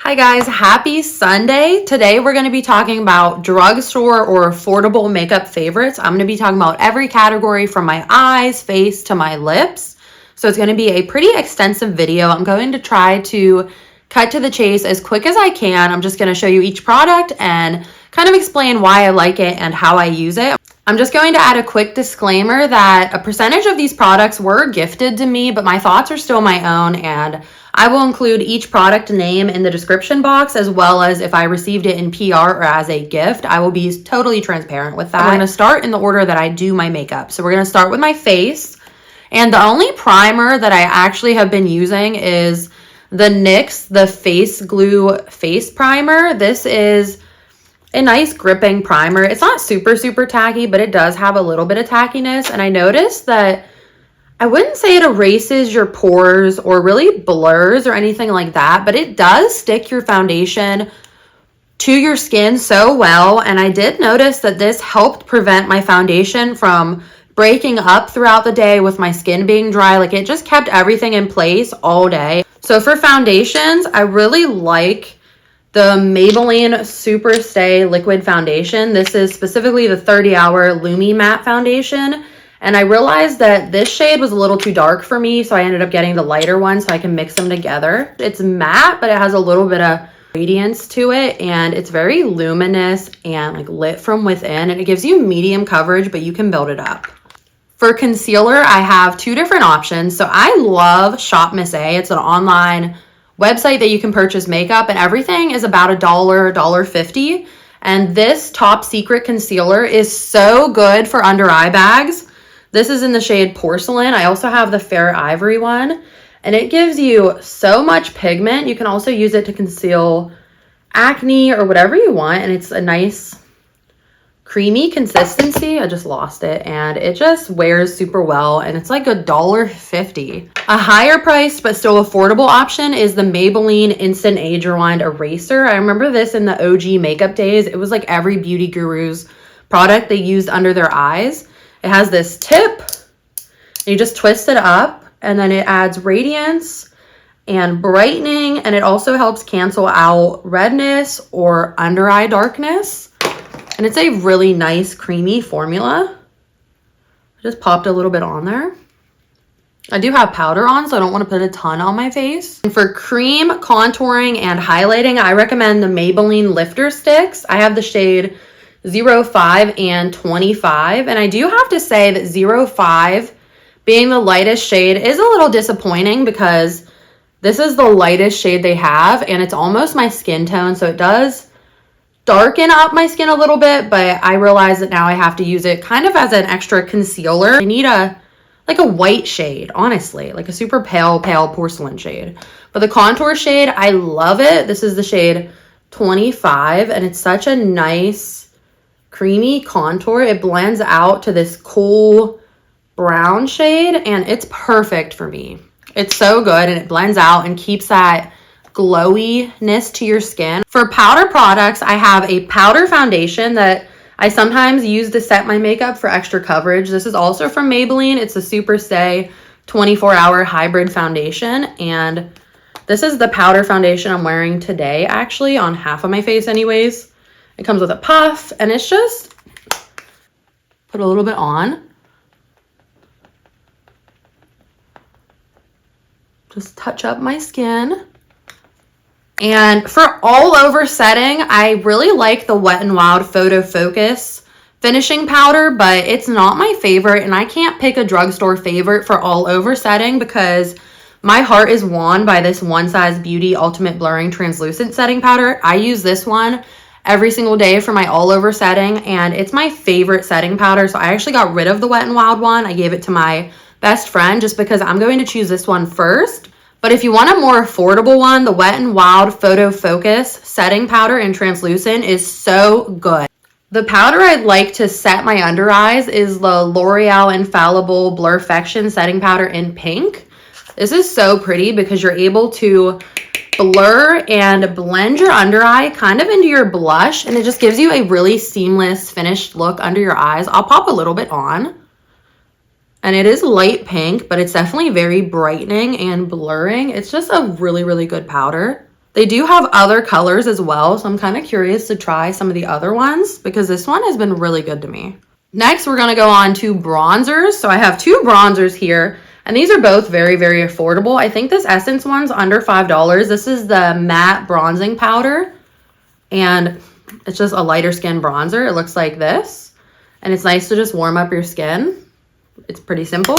Hi guys, happy Sunday. Today we're going to be talking about drugstore or affordable makeup favorites. I'm going to be talking about every category from my eyes, face to my lips. So it's going to be a pretty extensive video. I'm going to try to cut to the chase as quick as I can. I'm just going to show you each product and kind of explain why I like it and how I use it. I'm just going to add a quick disclaimer that a percentage of these products were gifted to me, but my thoughts are still my own, and I will include each product name in the description box, as well as if I received it in PR or as a gift. I will be totally transparent with that. I'm going to start in the order that I do my makeup. So we're going to start with my face. And the only primer that I actually have been using is the NYX, the Face Glue Face Primer. This is a nice gripping primer. It's not super tacky, but it does have a little bit of tackiness. And I noticed that I wouldn't say it erases your pores or really blurs or anything like that, but it does stick your foundation to your skin so well. And I did notice that this helped prevent my foundation from breaking up throughout the day with my skin being dry. Like, it just kept everything in place all day. So for foundations, I really like the Maybelline Superstay Liquid Foundation. This is specifically the 30-hour Lumi Matte Foundation. And I realized that this shade was a little too dark for me, so I ended up getting the lighter one so I can mix them together. It's matte, but it has a little bit of radiance to it, and it's very luminous and like lit from within, and it gives you medium coverage, but you can build it up. For concealer, I have two different options. So I love SHOPMISSA. It's an online website that you can purchase makeup, and everything is about $1, $1.50. And this Top Secret concealer is so good for under eye bags. This is in the shade Porcelain. I also have the Fair Ivory one, and it gives you so much pigment. You can also use it to conceal acne or whatever you want, and it's a nice creamy consistency. I just lost it, and it just wears super well, and it's like $1.50. A higher priced but still affordable option is the Maybelline Instant Age Rewind Eraser. I remember this in the OG makeup days. It was like every beauty guru's product they used under their eyes. It has this tip, and you just twist it up, and then it adds radiance and brightening, and it also helps cancel out redness or under eye darkness. And it's a really nice creamy formula. I just popped a little bit on there. I do have powder on, so I don't want to put a ton on my face. And for cream contouring and highlighting, I recommend the Maybelline Lifter Sticks. I have the shade 05 and 25, and I do have to say that 05 being the lightest shade is a little disappointing because this is the lightest shade they have, and it's almost my skin tone, so it does darken up my skin a little bit, but I realize that now I have to use it kind of as an extra concealer. I need a white shade, honestly, like a super pale porcelain shade. But the contour shade, I love it. This is the shade 25, and it's such a nice creamy contour. It blends out to this cool brown shade, and it's perfect for me. It's so good, and it blends out and keeps that glowiness to your skin. For powder products, I have a powder foundation that I sometimes use to set my makeup for extra coverage. This is also from Maybelline. It's a Superstay 24-hour hybrid foundation, and this is the powder foundation I'm wearing today, actually, on half of my face anyways. It comes with a puff, and it's just put a little bit on. Just touch up my skin. And for all over setting, I really like the Wet n Wild Photofocus finishing powder, but it's not my favorite, and I can't pick a drugstore favorite for all over setting because my heart is won by this One Size Beauty Ultimate Blurring Translucent Setting Powder. I use this one every single day for my all over setting, and it's my favorite setting powder. So I actually got rid of the Wet n Wild one. I gave it to my best friend just because I'm going to choose this one first. But if you want a more affordable one, the Wet n Wild Photofocus setting powder in translucent is so good. The powder I'd like to set my under eyes is the L'Oreal Infallible blur-fection setting powder in pink. This is so pretty because you're able to blur and blend your under eye kind of into your blush, and it just gives you a really seamless finished look under your eyes. I'll pop a little bit on. And it is light pink, but it's definitely very brightening and blurring. It's just a really good powder. They do have other colors as well, so I'm kind of curious to try some of the other ones because this one has been really good to me. Next, we're going to go on to bronzers. So I have two bronzers here, and these are both very, very affordable. I think this Essence one's under $5. This is the matte bronzing powder, and it's just a lighter skin bronzer. It looks like this, and it's nice to just warm up your skin. It's pretty simple.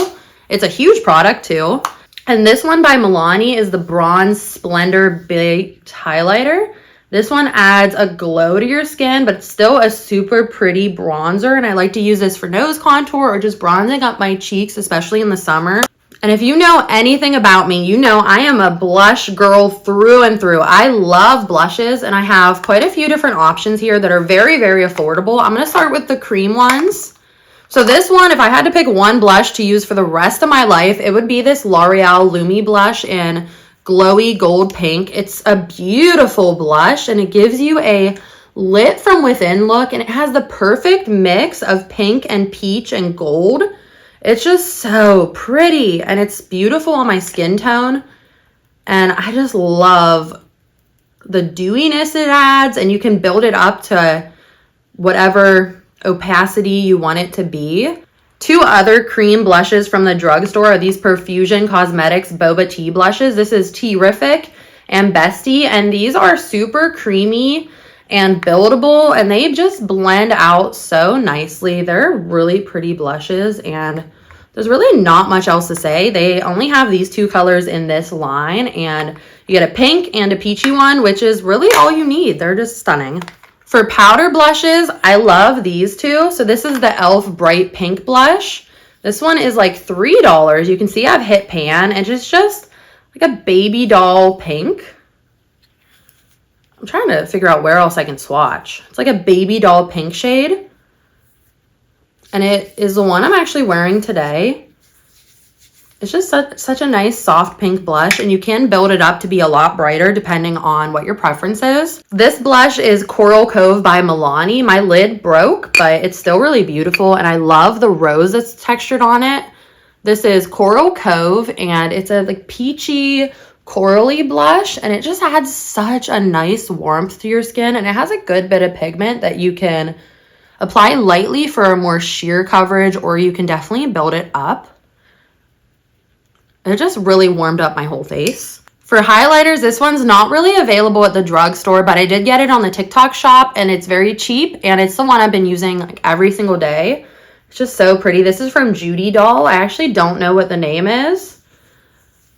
It's a huge product too. And this one by Milani is the Bronze Splendor Baked Highlighter. This one adds a glow to your skin, but it's still a super pretty bronzer. And I like to use this for nose contour or just bronzing up my cheeks, especially in the summer. And if you know anything about me, you know I am a blush girl through and through. I love blushes, and I have quite a few different options here that are very, very affordable. I'm going to start with the cream ones. So this one, if I had to pick one blush to use for the rest of my life, it would be this L'Oreal Lumi blush in glowy gold pink. It's a beautiful blush, and it gives you a lit from within look, and it has the perfect mix of pink and peach and gold. It's just so pretty, and it's beautiful on my skin tone, and I just love the dewiness it adds, and you can build it up to whatever opacity you want it to be. Two other cream blushes from the drugstore are these Profusion Cosmetics Boba Tea blushes. This is Terrific and Bestie, and these are super creamy and buildable, and they just blend out so nicely. They're really pretty blushes, and there's really not much else to say. They only have these two colors in this line, and you get a pink and a peachy one, which is really all you need. They're just stunning. For powder blushes, I love these two. So this is the e.l.f. Bright Pink Blush. This one is like $3. You can see I've hit pan, and it's just like a baby doll pink. I'm trying to figure out where else I can swatch. It's like a baby doll pink shade. And it is the one I'm actually wearing today. It's just such a nice soft pink blush, and you can build it up to be a lot brighter depending on what your preference is. This blush is Coral Cove by Milani. My lid broke, but it's still really beautiful, and I love the rose that's textured on it. This is Coral Cove, and it's a like peachy, corally blush, and it just adds such a nice warmth to your skin, and it has a good bit of pigment that you can apply lightly for a more sheer coverage, or you can definitely build it up. It just really warmed up my whole face. For highlighters, this one's not really available at the drugstore, but I did get it on the TikTok shop, and it's very cheap, and it's the one I've been using like every single day. It's just so pretty. This is from Judy Doll. I actually don't know what the name is,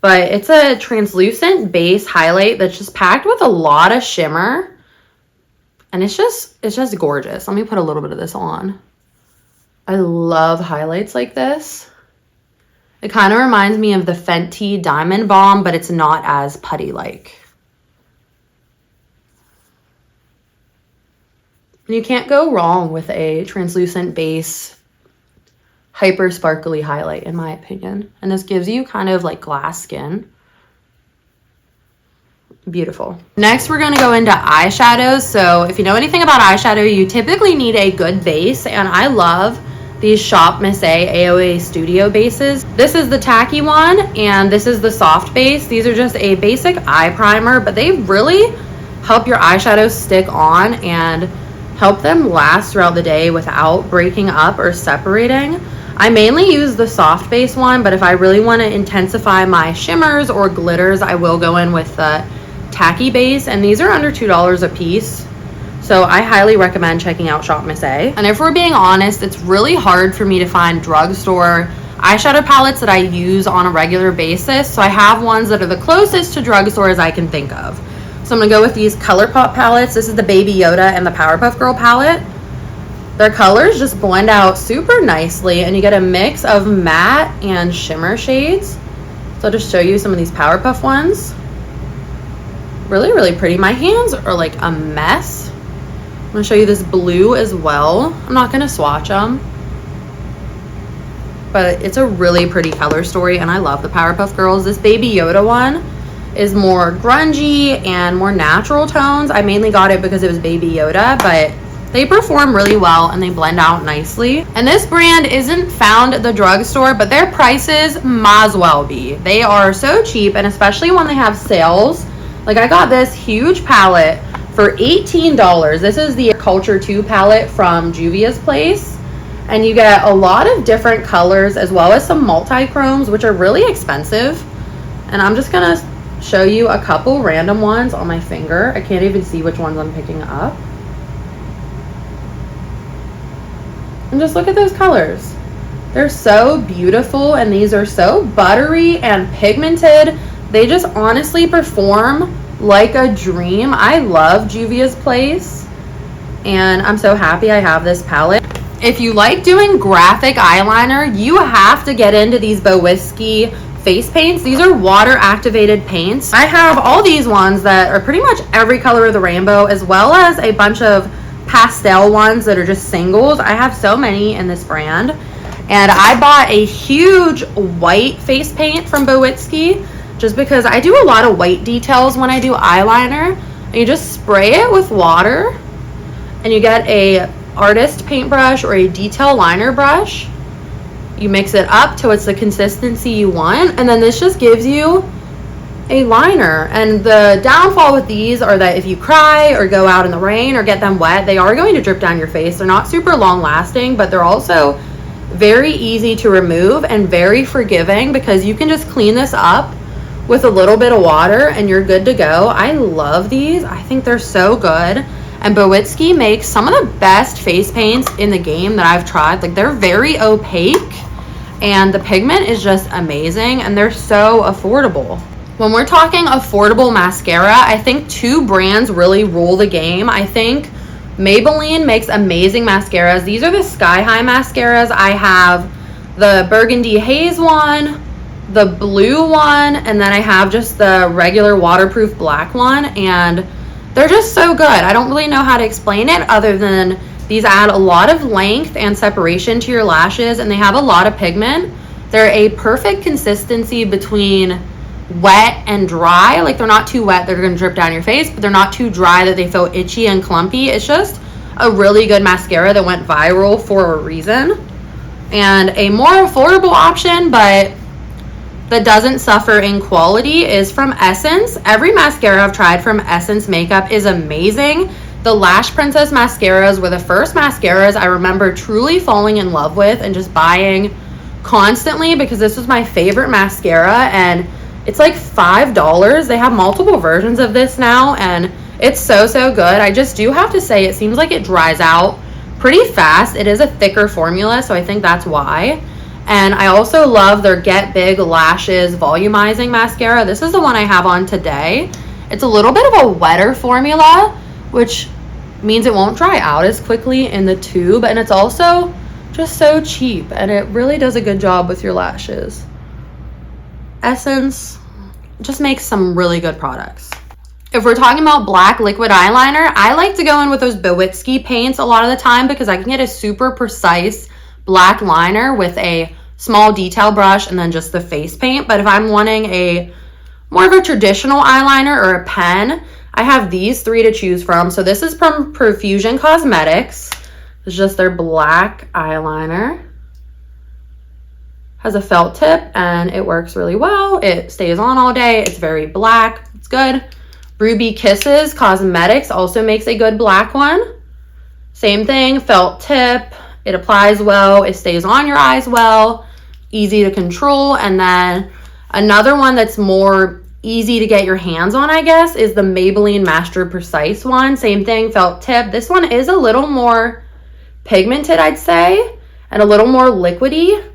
but it's a translucent base highlight that's just packed with a lot of shimmer, and it's just gorgeous. Let me put a little bit of this on. I love highlights like this. It kind of reminds me of the Fenty Diamond Balm, but it's not as putty-like. You can't go wrong with a translucent base, hyper sparkly highlight, in my opinion. And this gives you kind of like glass skin. Beautiful. Next, we're going to go into eyeshadows. So if you know anything about eyeshadow, you typically need a good base, and I love these SHOPMISSA AOA Studio bases. This is the tacky one, and this is the soft base. These are just a basic eye primer, but they really help your eyeshadows stick on and help them last throughout the day without breaking up or separating. I mainly use the soft base one, but if I really want to intensify my shimmers or glitters, I will go in with the tacky base, and these are under $2 a piece. So I highly recommend checking out SHOPMISSA. And if we're being honest, it's really hard for me to find drugstore eyeshadow palettes that I use on a regular basis. So I have ones that are the closest to drugstore as I can think of. So I'm gonna go with these ColourPop palettes. This is the Baby Yoda and the Powerpuff Girl palette. Their colors just blend out super nicely, and you get a mix of matte and shimmer shades. So I'll just show you some of these Powerpuff ones. Really, really pretty. My hands are like a mess. I'm going to show you this blue as well. I'm not going to swatch them, but it's a really pretty color story, and I love the Powerpuff Girls. This Baby Yoda one is more grungy and more natural tones. I mainly got it because it was Baby Yoda, but they perform really well and they blend out nicely. And this brand isn't found at the drugstore, but their prices might as well be. They are so cheap, and especially when they have sales, Like, I got this huge palette for $18. This is the Culture 2 palette from Juvia's Place. And you get a lot of different colors as well as some multi-chromes, which are really expensive. And I'm just gonna show you a couple random ones on my finger. I can't even see which ones I'm picking up. And just look at those colors. They're so beautiful, and these are so buttery and pigmented. They just honestly perform like a dream. I love Juvia's Place, and I'm so happy I have this palette. If you like doing graphic eyeliner, you have to get into these Bowiski face paints. These are water activated paints. I have all these ones that are pretty much every color of the rainbow, as well as a bunch of pastel ones that are just singles. I have so many in this brand. And I bought a huge white face paint from Bowiski just because I do a lot of white details when I do eyeliner. And you just spray it with water, and you get a artist paintbrush or a detail liner brush. You mix it up till it's the consistency you want, and then this just gives you a liner. And the downfall with these are that if you cry or go out in the rain or get them wet, they are going to drip down your face. They're not super long lasting, but they're also very easy to remove and very forgiving because you can just clean this up with a little bit of water and you're good to go. I love these. I think they're so good. And Bowiski makes some of the best face paints in the game that I've tried. Like, they're very opaque and the pigment is just amazing, and they're so affordable. When we're talking affordable mascara, I think two brands really rule the game. I think Maybelline makes amazing mascaras. These are the Sky High mascaras. I have the Burgundy Haze one, the blue one, and then I have just the regular waterproof black one, and they're just so good. I don't really know how to explain it other than these add a lot of length and separation to your lashes, and they have a lot of pigment. They're a perfect consistency between wet and dry. Like, they're not too wet, they're gonna drip down your face, but they're not too dry that they feel itchy and clumpy. It's just a really good mascara that went viral for a reason. And a more affordable option, but that doesn't suffer in quality, is from Essence. Every mascara I've tried from Essence Makeup is amazing. The Lash Princess mascaras were the first mascaras I remember truly falling in love with and just buying constantly because this was my favorite mascara, and it's like $5. They have multiple versions of this now, and it's so good. I just do have to say, it seems like it dries out pretty fast. It is a thicker formula, so I think that's why. And I also love their Get Big Lashes Volumizing Mascara. This is the one I have on today. It's a little bit of a wetter formula, which means it won't dry out as quickly in the tube, and it's also just so cheap, and it really does a good job with your lashes. Essence just makes some really good products. If we're talking about black liquid eyeliner, I like to go in with those Bowiski paints a lot of the time because I can get a super precise black liner with a small detail brush and then just the face paint. But if I'm wanting a more of a traditional eyeliner or a pen, I have these three to choose from. So this is from Profusion Cosmetics. It's just their black eyeliner. Has a felt tip and it works really well. It stays on all day. It's very black. It's good. Ruby Kisses Cosmetics also makes a good black one. Same thing, felt tip. It applies well. It stays on your eyes well. Easy to control. And then another one that's more easy to get your hands on, I guess, is the Maybelline Master Precise one. Same thing, felt tip. This one is a little more pigmented, I'd say, and a little more liquidy,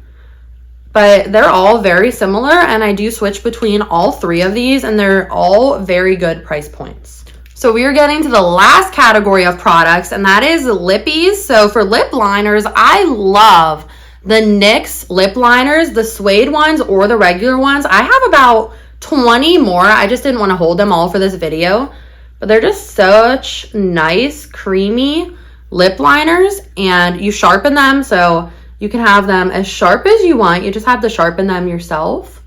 but they're all very similar, and I do switch between all three of these, and they're all very good price points. So we are getting to the last category of products, and that is lippies. So for lip liners, I love the NYX lip liners, the suede ones or the regular ones. I have about 20 more. I just didn't want to hold them all for this video, but they're just such nice, creamy lip liners, and you sharpen them, so you can have them as sharp as you want. You just have to sharpen them yourself.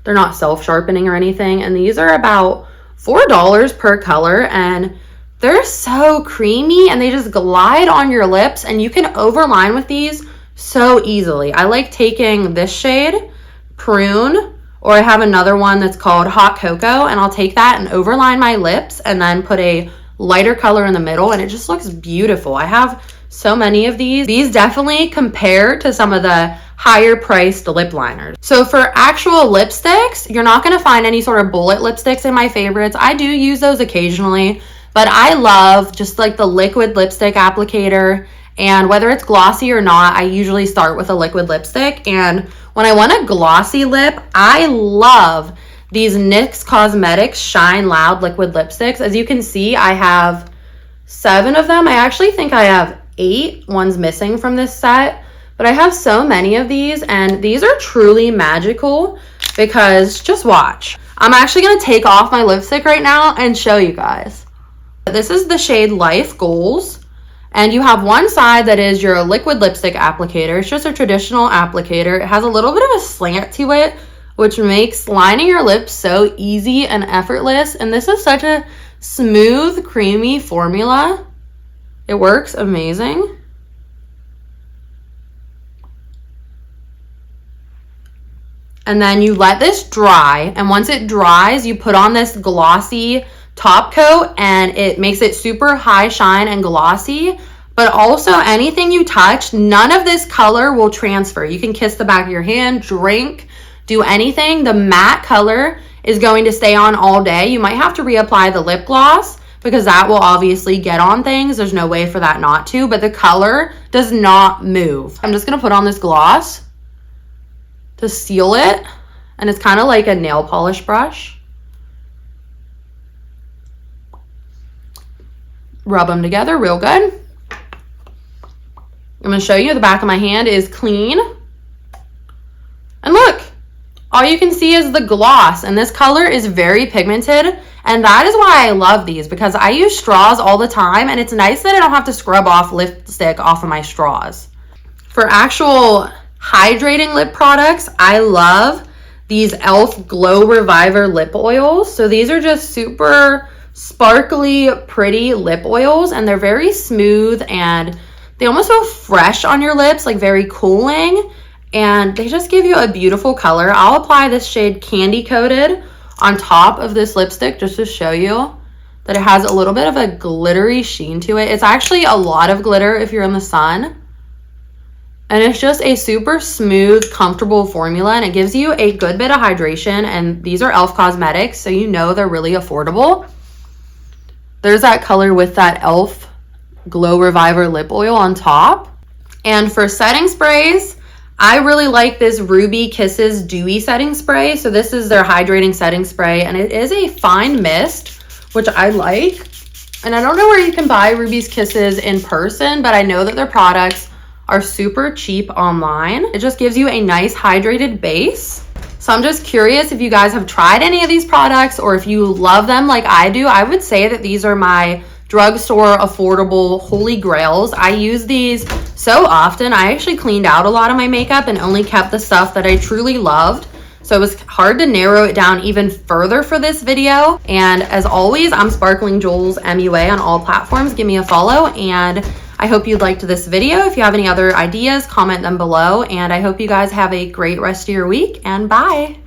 They're not self-sharpening or anything, and these are about $4 per color, and they're so creamy, and they just glide on your lips, and you can overline with these so easily. I like taking this shade, Prune, Or I have another one that's called Hot Cocoa, and I'll take that and overline my lips and then put a lighter color in the middle, and it just looks beautiful. I have so many of these. These definitely compare to some of the higher priced lip liners. So for actual lipsticks, you're not going to find any sort of bullet lipsticks in my favorites. I do use those occasionally, but I love just like the liquid lipstick applicator. And whether it's glossy or not, I usually start with a liquid lipstick. And when I want a glossy lip, I love these NYX Cosmetics Shine Loud liquid lipsticks. As you can see, I have 7 of them. I actually think I have 8. One's missing from this set. But I have so many of these, and these are truly magical because just watch. I'm actually going to take off my lipstick right now and show you guys. This is the shade Life Goals, and you have one side that is your liquid lipstick applicator. It's just a traditional applicator. It has a little bit of a slant to it, which makes lining your lips so easy and effortless. And this is such a smooth, creamy formula. It works amazing. And then you let this dry, and once it dries, you put on this glossy top coat, and it makes it super high shine and glossy. But also anything you touch, none of this color will transfer. You can kiss the back of your hand, drink, do anything. The matte color is going to stay on all day. You might have to reapply the lip gloss because that will obviously get on things. There's no way for that not to, but the color does not move. I'm just gonna put on this gloss to seal it, and it's kind of like a nail polish brush. Rub them together real good. I'm going to show you the back of my hand is clean. And look, all you can see is the gloss, and this color is very pigmented, and that is why I love these, because I use straws all the time, and it's nice that I don't have to scrub off lipstick off of my straws. For actual hydrating lip products, I love these e.l.f. Glow Reviver lip oils. So these are just super sparkly, pretty lip oils, and they're very smooth, and they almost feel fresh on your lips, like very cooling, and they just give you a beautiful color. I'll apply this shade Candy Coated on top of this lipstick just to show you that it has a little bit of a glittery sheen to it. It's actually a lot of glitter if you're in the sun. And it's just a super smooth, comfortable formula, and it gives you a good bit of hydration. And these are e.l.f. Cosmetics, so you know they're really affordable. There's that color with that e.l.f. Glow Reviver lip oil on top. And for setting sprays, I really like this Ruby Kisses Dewy Setting Spray. So this is their hydrating setting spray, and it is a fine mist, which I like. And I don't know where you can buy Ruby's Kisses in person, but I know that their products are super cheap online. It just gives you a nice hydrated base. So I'm just curious if you guys have tried any of these products, or if you love them like I do. I would say that these are my drugstore affordable holy grails. I use these so often. I actually cleaned out a lot of my makeup and only kept the stuff that I truly loved. So it was hard to narrow it down even further for this video. And as always, I'm Sparkling Jules MUA on all platforms. Give me a follow, and I hope you liked this video. If you have any other ideas, comment them below, and I hope you guys have a great rest of your week, and bye.